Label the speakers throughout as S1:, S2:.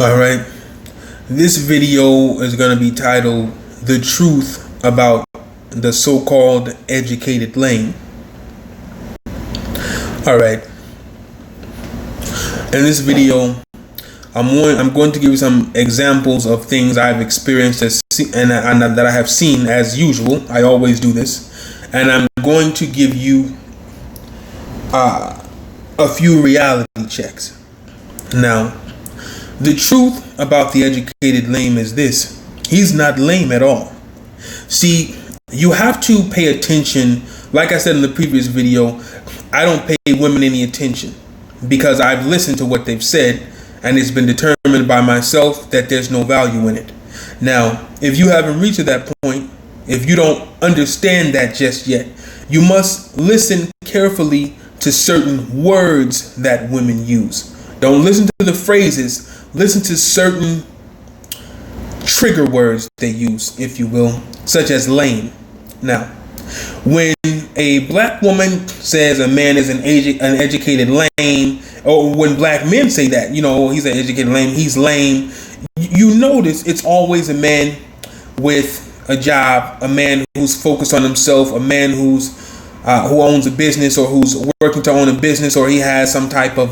S1: Alright, this video is going to be titled "The Truth About the So-Called Educated Lame." Alright, in this video, I'm going to give you some examples of things I've experienced and that I have seen as usual. I always do this. And I'm going to give you a few reality checks. Now, the truth about the educated lame is this: he's not lame at all. See, you have to pay attention. Like I said in the previous video, I don't pay women any attention because I've listened to what they've said and it's been determined by myself that there's no value in it. Now, if you haven't reached to that point, if you don't understand that just yet, you must listen carefully to certain words that women use. Don't listen to the phrases. Listen to certain trigger words they use, if you will, such as lame. Now, when a black woman says a man is an educated lame, or when black men say that, he's an educated lame, he's lame, you notice it's always a man with a job, a man who's focused on himself, a man who owns a business, or who's working to own a business, or he has some type of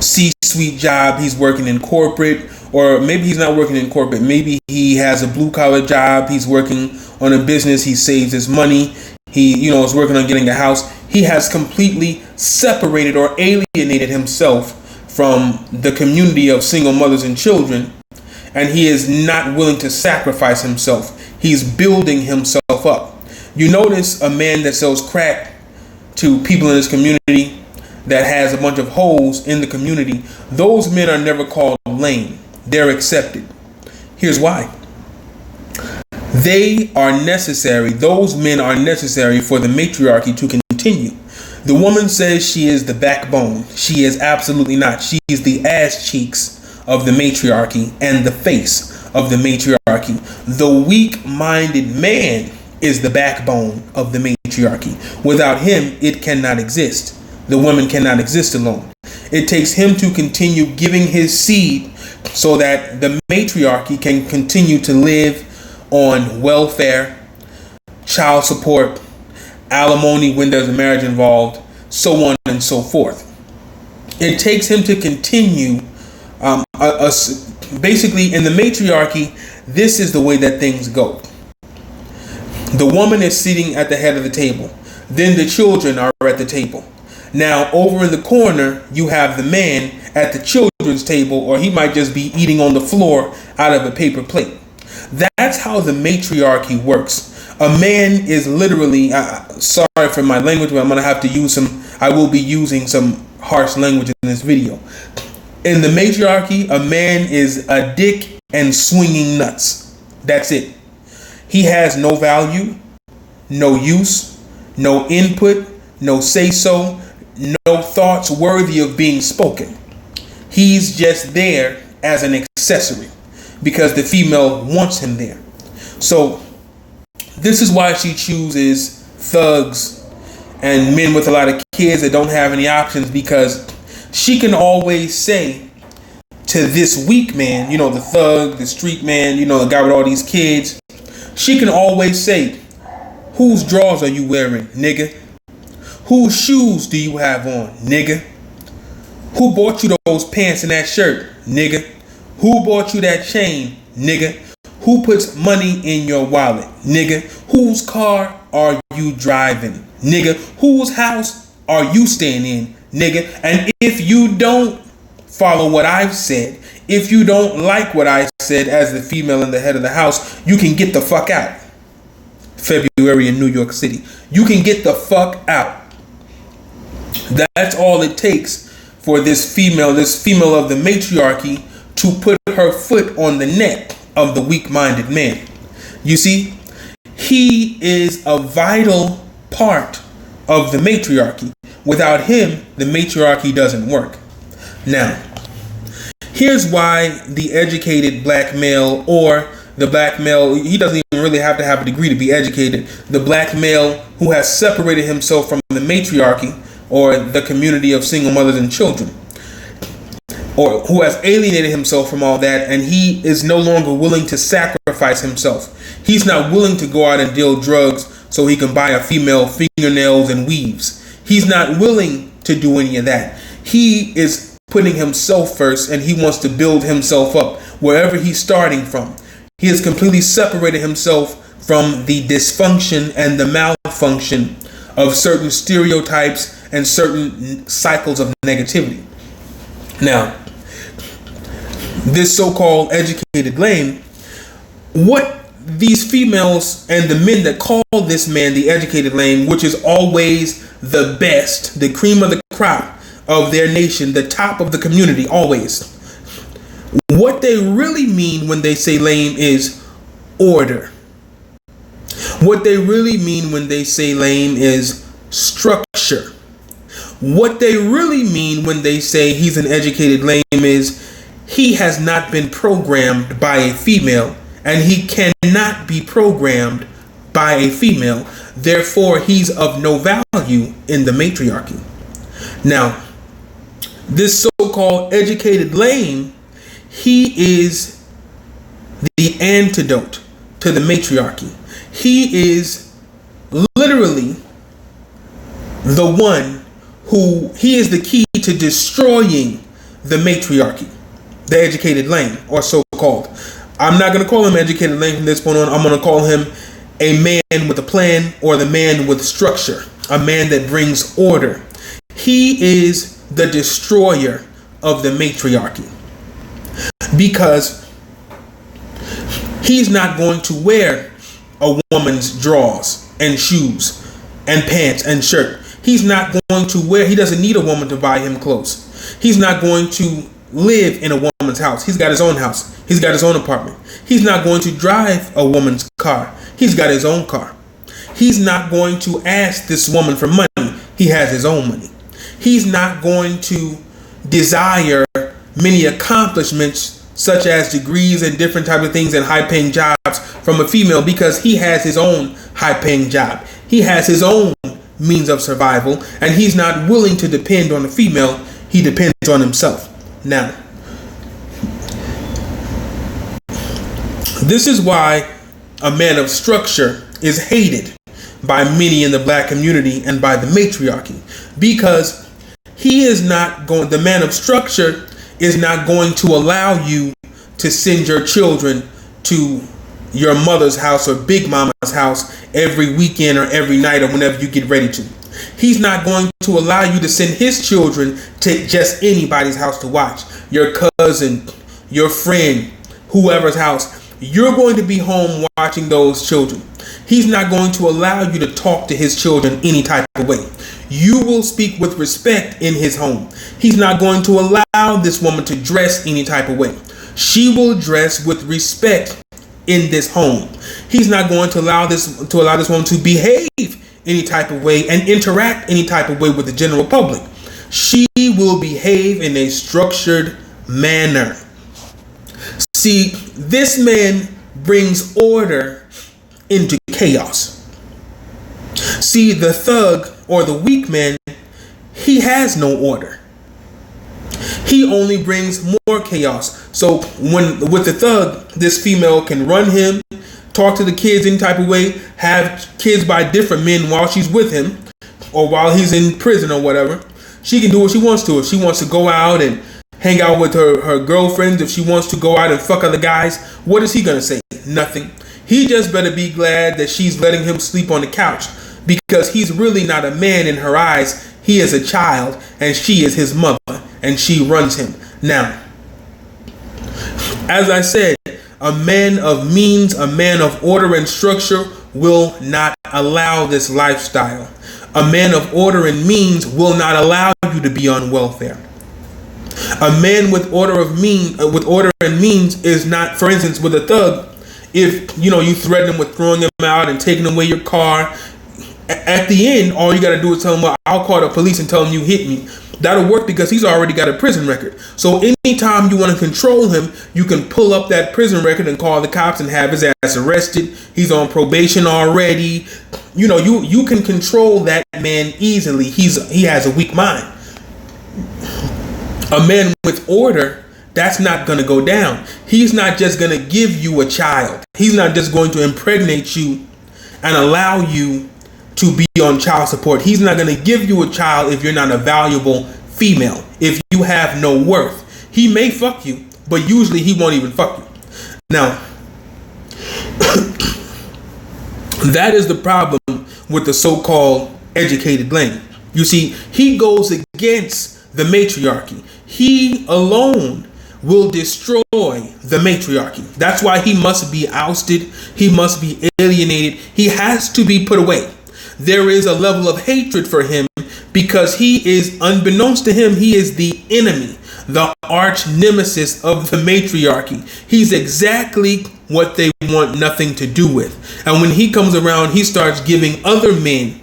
S1: C-suite job. He's working in corporate, or maybe he's not working in corporate. Maybe he has a blue collar job. He's working on a business. He saves his money. He, is working on getting a house. He has completely separated or alienated himself from the community of single mothers and children, and he is not willing to sacrifice himself. He's building himself up. You notice a man that sells crack to people in his community, that has a bunch of holes in the community, those men are never called lame. They're accepted. Here's why. They are necessary. Those men are necessary for the matriarchy to continue. The woman says she is the backbone. She is absolutely not. She is the ass cheeks of the matriarchy and the face of the matriarchy. The weak-minded man is the backbone of the matriarchy. Without him, it cannot exist. The woman cannot exist alone. It takes him to continue giving his seed so that the matriarchy can continue to live on welfare, child support, alimony when there's a marriage involved, so on and so forth. It takes him to continue. Basically, in the matriarchy, this is the way that things go. The woman is sitting at the head of the table. Then the children are at the table. Now, over in the corner, you have the man at the children's table, or he might just be eating on the floor out of a paper plate. That's how the matriarchy works. A man is literally, sorry for my language, but I will be using some harsh language in this video. In the matriarchy, a man is a dick and swinging nuts. That's it. He has no value, no use, no input, no say-so, no thoughts worthy of being spoken. He's just there as an accessory because the female wants him there. So this is why she chooses thugs and men with a lot of kids that don't have any options, because she can always say to this weak man, the thug, the street man, the guy with all these kids, she can always say, "Whose drawers are you wearing, nigga? Whose shoes do you have on, nigga? Who bought you those pants and that shirt, nigga? Who bought you that chain, nigga? Who puts money in your wallet, nigga? Whose car are you driving, nigga? Whose house are you staying in, nigga? And if you don't follow what I've said, if you don't like what I said as the female and the head of the house, you can get the fuck out." February in New York City. You can get the fuck out. That's all it takes for this female of the matriarchy to put her foot on the neck of the weak-minded man. You see, he is a vital part of the matriarchy. Without him, the matriarchy doesn't work. Now, here's why the educated black male, or the black male, he doesn't even really have to have a degree to be educated. The black male who has separated himself from the matriarchy or the community of single mothers and children. or who has alienated himself from all that, and he is no longer willing to sacrifice himself. He's not willing to go out and deal drugs so he can buy a female fingernails and weaves. He's not willing to do any of that. He is putting himself first, and he wants to build himself up wherever he's starting from. He has completely separated himself from the dysfunction and the malfunction of certain stereotypes and certain cycles of negativity. Now, this so-called educated lame, what these females and the men that call this man the educated lame, which is always the best, the cream of the crop of their nation, the top of the community, always. What they really mean when they say lame is order. What they really mean when they say lame is structure. What they really mean when they say he's an educated lame is he has not been programmed by a female, and he cannot be programmed by a female. Therefore, he's of no value in the matriarchy. Now, this so-called educated lame, he is the antidote to the matriarchy. He is literally the one he is the key to destroying the matriarchy, the educated lame, or so-called. I'm not going to call him educated lame from this point on. I'm going to call him a man with a plan, or the man with structure, a man that brings order. He is the destroyer of the matriarchy, because he's not going to wear a woman's drawers and shoes and pants and shirt. He's not going to wear, he doesn't need a woman to buy him clothes. He's not going to live in a woman's house. He's got his own house. He's got his own apartment. He's not going to drive a woman's car. He's got his own car. He's not going to ask this woman for money. He has his own money. He's not going to desire many accomplishments such as degrees and different types of things and high-paying jobs from a female, because he has his own high-paying job. He has his own means of survival, and he's not willing to depend on a female. He depends on himself. Now, this is why a man of structure is hated by many in the black community and by the matriarchy, because the man of structure is not going to allow you to send your children to your mother's house or big mama's house every weekend or every night or whenever you get ready to. He's not going to allow you to send his children to just anybody's house to watch. Your cousin, your friend, whoever's house. You're going to be home watching those children. He's not going to allow you to talk to his children any type of way. You will speak with respect in his home. Wo's not going to allow this woman to dress any type of way. She will dress with respect in this home. He's not going to allow this woman to behave any type of way and interact any type of way with the general public. She will behave in a structured manner. See, this man brings order into chaos. See, the thug or the weak man, he has no order. He only brings more chaos. So with the thug, this female can run him, talk to the kids any type of way, have kids by different men while she's with him or while he's in prison or whatever. She can do what she wants to. If she wants to go out and hang out with her girlfriends, if she wants to go out and fuck other guys, what is he going to say? Nothing. He just better be glad that she's letting him sleep on the couch, because he's really not a man in her eyes. He is a child, and she is his mother, and she runs him. Now, as I said, a man of means, a man of order and structure will not allow this lifestyle. A man of order and means will not allow you to be on welfare. A man with order and means is not, for instance, with a thug. If you threaten him with throwing him out and taking away your car, at the end, all you got to do is tell him, well, I'll call the police and tell him you hit me. That'll work, because he's already got a prison record. So anytime you want to control him, you can pull up that prison record and call the cops and have his ass arrested. He's on probation already. You can control that man easily. He has a weak mind. A man with order, that's not going to go down. He's not just going to give you a child. He's not just going to impregnate you and allow you to be on child support. He's not going to give you a child if you're not a valuable female, if you have no worth. He may fuck you, but usually he won't even fuck you. Now, that is the problem with the so-called educated lane. You see, he goes against the matriarchy. He alone will destroy the matriarchy. That's why he must be ousted. He must be alienated. He has to be put away. There is a level of hatred for him because he is, unbeknownst to him, he is the enemy, the arch nemesis of the matriarchy. He's exactly what they want nothing to do with. And when he comes around, he starts giving other men,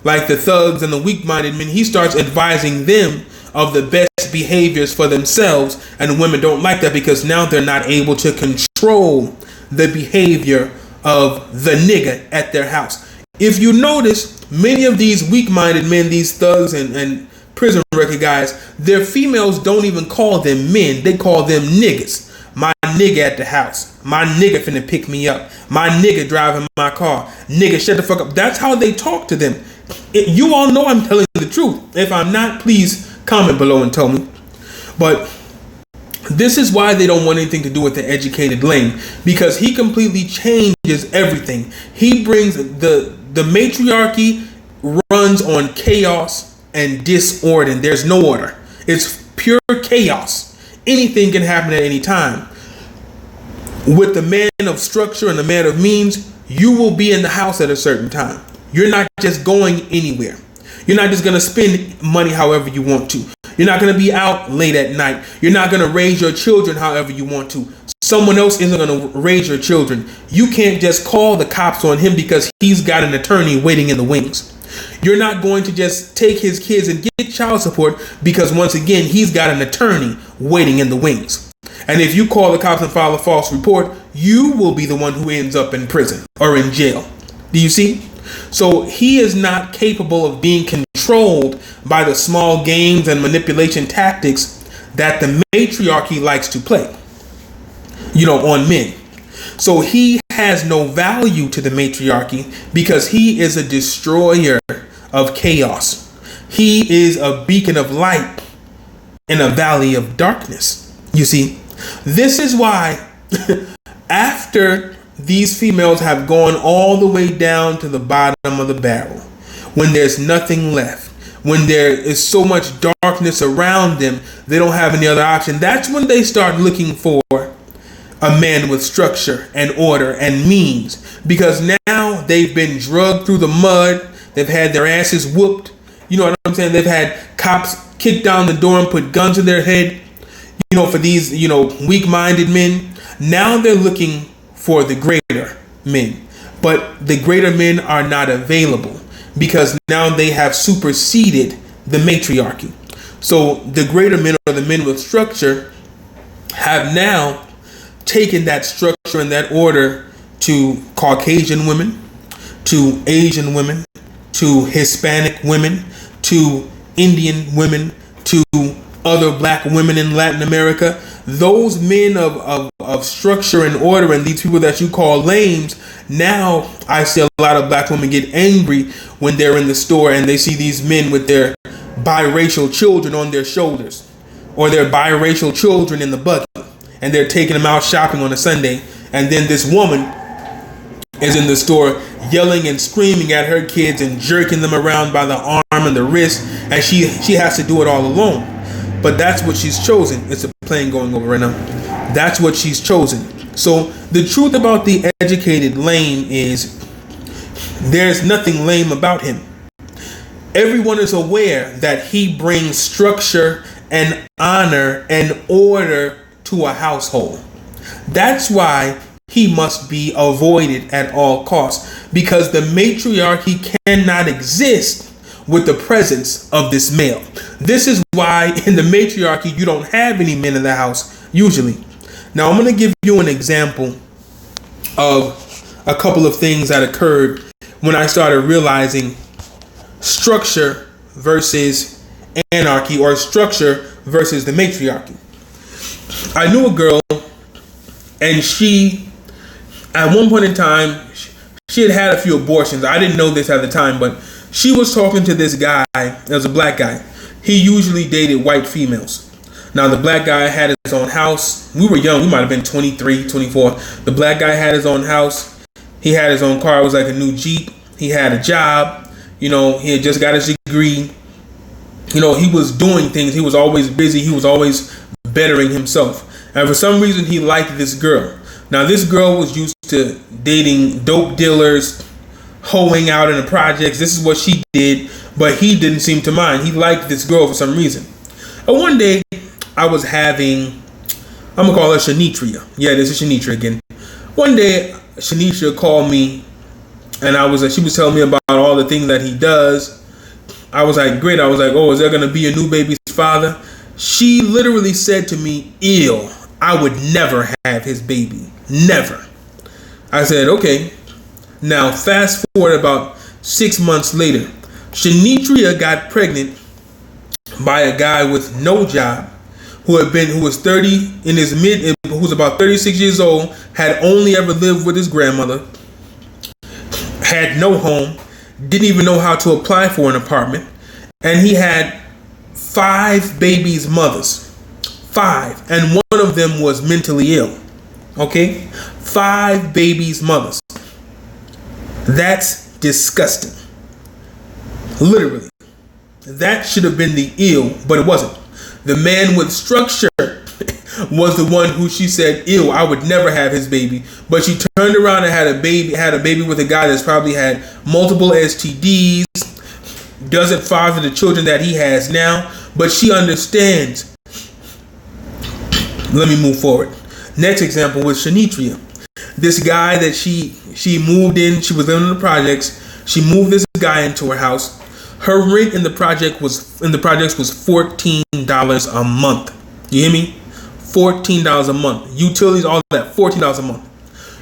S1: like the thugs and the weak-minded men, he starts advising them of the best behaviors for themselves. And women don't like that because now they're not able to control the behavior of the nigga at their house. If you notice, many of these weak-minded men, these thugs and prison record guys, their females don't even call them men. They call them niggas. My nigga at the house. My nigga finna pick me up. My nigga driving my car. Nigga, shut the fuck up. That's how they talk to them. You all know I'm telling the truth. If I'm not, please comment below and tell me. But this is why they don't want anything to do with the educated lane, because he completely changes everything. He brings the matriarchy runs on chaos and disorder. And there's no order. It's pure chaos. Anything can happen at any time. With the man of structure and the man of means, you will be in the house at a certain time. You're not just going anywhere. You're not just going to spend money however you want to. You're not going to be out late at night. You're not going to raise your children however you want to. Someone else isn't going to raise your children. You can't just call the cops on him because he's got an attorney waiting in the wings. You're not going to just take his kids and get child support because, once again, he's got an attorney waiting in the wings. And if you call the cops and file a false report, you will be the one who ends up in prison or in jail. Do you see? So he is not capable of being controlled by the small games and manipulation tactics that the matriarchy likes to play, on men. So he has no value to the matriarchy because he is a destroyer of chaos. He is a beacon of light in a valley of darkness. You see, this is why after these females have gone all the way down to the bottom of the barrel, when there's nothing left, when there is so much darkness around them, they don't have any other option. That's when they start looking for a man with structure and order and means, because now they've been drugged through the mud. They've had their asses whooped. You know what I'm saying? They've had cops kick down the door and put guns to their head, for these, weak-minded men. Now they're looking for the greater men, but the greater men are not available because now they have superseded the matriarchy. So the greater men, or the men with structure, have now taken that structure and that order to Caucasian women, to Asian women, to Hispanic women, to Indian women, to other black women in Latin America. Those men of structure and order, and these people that you call lames, now I see a lot of black women get angry when they're in the store and they see these men with their biracial children on their shoulders, or their biracial children in the buggy, and they're taking them out shopping on a Sunday. And then this woman is in the store yelling and screaming at her kids and jerking them around by the arm and the wrist, and she has to do it all alone. But that's what she's chosen. It's a plane going over right now. That's what she's chosen. So the truth about the educated lame is there's nothing lame about him. Everyone is aware that he brings structure and honor and order to a household. That's why he must be avoided at all costs, because the matriarchy cannot exist with the presence of this male. This is why in the matriarchy you don't have any men in the house usually. Now I'm going to give you an example of a couple of things that occurred when I started realizing structure versus anarchy, or structure versus the matriarchy. I knew a girl, and she, at one point in time, she had had a few abortions. I didn't know this at the time, but she was talking to this guy. It was a black guy. He usually dated white females. Now, the black guy had his own house. We were young. We might have been 23, 24. The black guy had his own house. He had his own car. It was like a new Jeep. He had a job. He had just got his degree. He was doing things. He was always busy. He was always bettering himself. And for some reason, he liked this girl. Now, this girl was used to dating dope dealers, hoeing out in the projects. This is what she did, but he didn't seem to mind. He liked this girl for some reason. And one day, I was having, I'm going to call her Shanitria. Yeah, this is Shanitria again. One day, Shanitria called me, and she was telling me about all the things that he does. I was like, great. I was like, oh, is there going to be a new baby's father? She literally said to me, ew, I would never have his baby. Never. I said, okay. Now, fast forward about 6 months later, Shanitria got pregnant by a guy with no job, who was 30 in his who was about 36 years old, had only ever lived with his grandmother, had no home, didn't even know how to apply for an apartment, and he had 5 babies' mothers. 5, and one of them was mentally ill. Okay? 5 babies' mothers. That's disgusting. Literally. That should have been the ill, but it wasn't. The man with structure was the one who she said, ew, I would never have his baby. But she turned around and had a baby with a guy that's probably had multiple STDs, doesn't father the children that he has now, but she understands. Let me move forward. Next example was Shanitria. This guy that she moved in, she was living in the projects. She moved this guy into her house. Her rent in the projects was $14 a month. You hear me? $14 a month. Utilities, all that, $14 a month.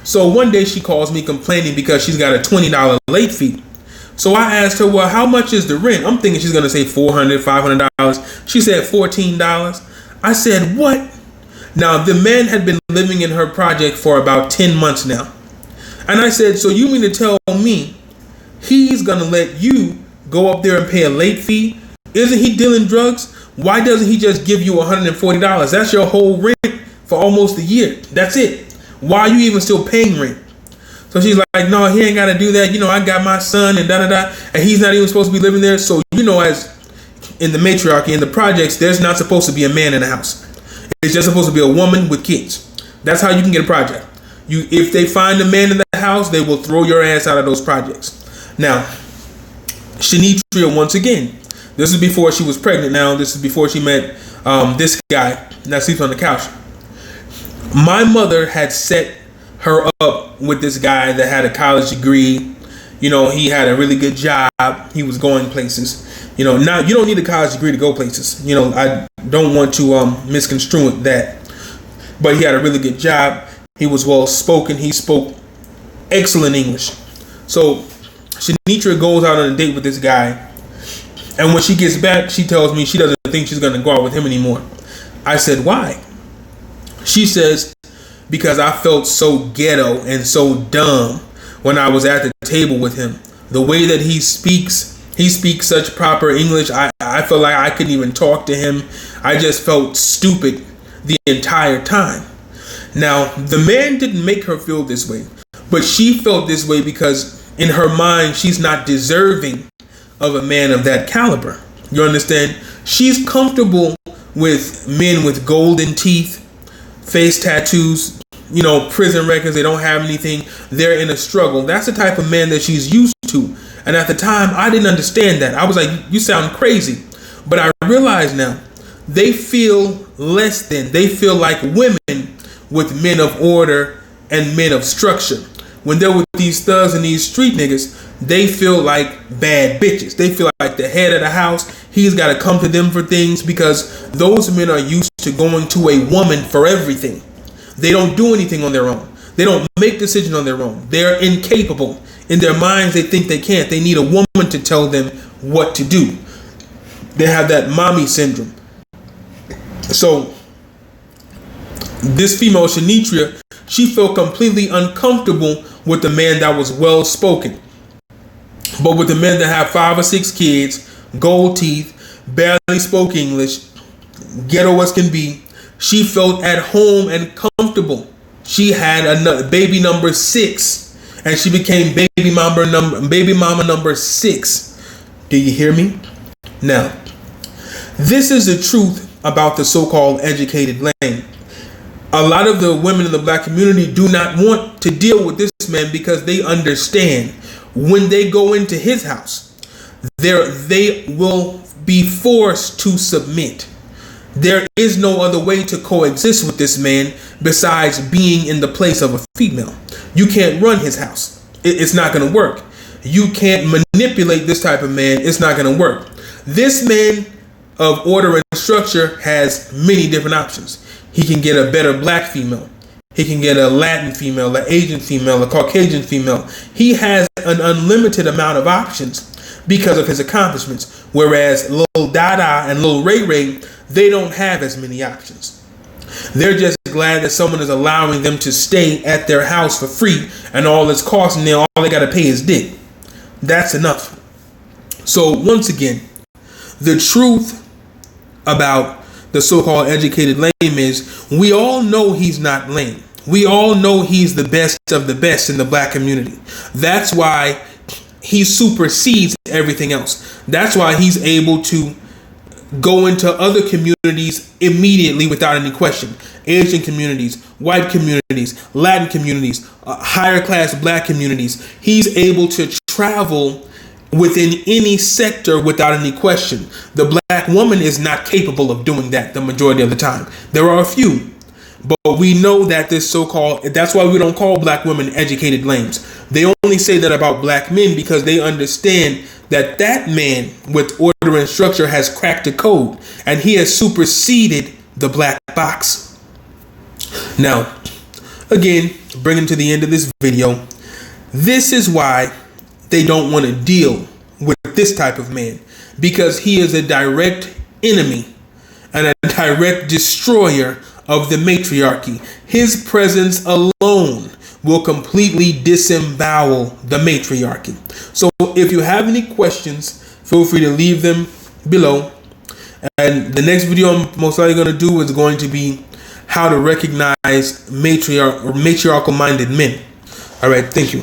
S1: So one day she calls me complaining because she's got a $20 late fee. So I asked her, well, how much is the rent? I'm thinking she's going to say $400, $500. She said $14. I said, what? Now, the man had been living in her project for about 10 months now. And I said, so you mean to tell me he's going to let you go up there and pay a late fee? Isn't he dealing drugs? Why doesn't he just give you $140? That's your whole rent for almost a year. That's it. Why are you even still paying rent? So she's like, no, he ain't got to do that. I got my son and da-da-da. And he's not even supposed to be living there. So, as in the matriarchy, in the projects, there's not supposed to be a man in the house. It's just supposed to be a woman with kids. That's how you can get a project. If they find a man in the house, they will throw your ass out of those projects. Now, Shanitria, once again, this is before she was pregnant. Now, this is before she met this guy that sleeps on the couch. My mother had set her up with this guy that had a college degree. He had a really good job. He was going places. Now you don't need a college degree to go places. I don't want to misconstrue that. But he had a really good job. He was well spoken. He spoke excellent English. So Shanitria goes out on a date with this guy. And when she gets back, she tells me she doesn't think she's going to go out with him anymore. I said, why? She says, because I felt so ghetto and so dumb when I was at the table with him. The way that he speaks such proper English. I felt like I couldn't even talk to him. I just felt stupid the entire time. Now, the man didn't make her feel this way, but she felt this way because in her mind, she's not deserving of a man of that caliber. You understand? She's comfortable with men with golden teeth, face tattoos, prison records. They don't have anything. They're in a struggle. That's the type of man that she's used to. And at the time, I didn't understand that. I was like, you sound crazy. But I realize now, they feel less than. They feel like women with men of order and men of structure. When they're with these thugs and these street niggas, they feel like bad bitches. They feel like the head of the house. He's got to come to them for things because those men are used to going to a woman for everything. They don't do anything on their own. They don't make decisions on their own. They're incapable. In their minds, they think they can't. They need a woman to tell them what to do. They have that mommy syndrome. So this female, Shanitria, she felt completely uncomfortable with the man that was well spoken. But with the men that have 5 or 6 kids, gold teeth, barely spoke English, ghetto as can be, she felt at home and comfortable. She had another baby number 6, and she became baby mama number 6. Do you hear me? Now, this is the truth about the so-called educated lane. A lot of the women in the black community do not want to deal with this man because they understand when they go into his house, they will be forced to submit. There is no other way to coexist with this man besides being in the place of a female. You can't run his house. It's not going to work. You can't manipulate this type of man. It's not going to work. This man of order and structure has many different options. He can get a better black female. He can get a Latin female, an Asian female, a Caucasian female. He has an unlimited amount of options because of his accomplishments. Whereas Lil Dada and Lil Ray Ray, they don't have as many options. They're just glad that someone is allowing them to stay at their house for free, and all it's costing them, all they got to pay is dick. That's enough. So once again, the truth about the so-called educated lame is we all know he's not lame. We all know he's the best of the best in the black community. That's why he supersedes everything else. That's why he's able to go into other communities immediately without any question. Asian communities, white communities, Latin communities, higher class black communities. He's able to travel within any sector without any question. The black woman is not capable of doing that the majority of the time. There are a few, but we know that this so-called, that's why we don't call black women educated lames. They only say that about black men because they understand that that man with order and structure has cracked the code and he has superseded the black box. Now, again, bringing to the end of this video, this is why they don't want to deal with this type of man, because he is a direct enemy and a direct destroyer of the matriarchy. His presence alone will completely disembowel the matriarchy. So if you have any questions, feel free to leave them below. And the next video I'm most likely going to do is going to be how to recognize matriarchal minded men. All right, thank you.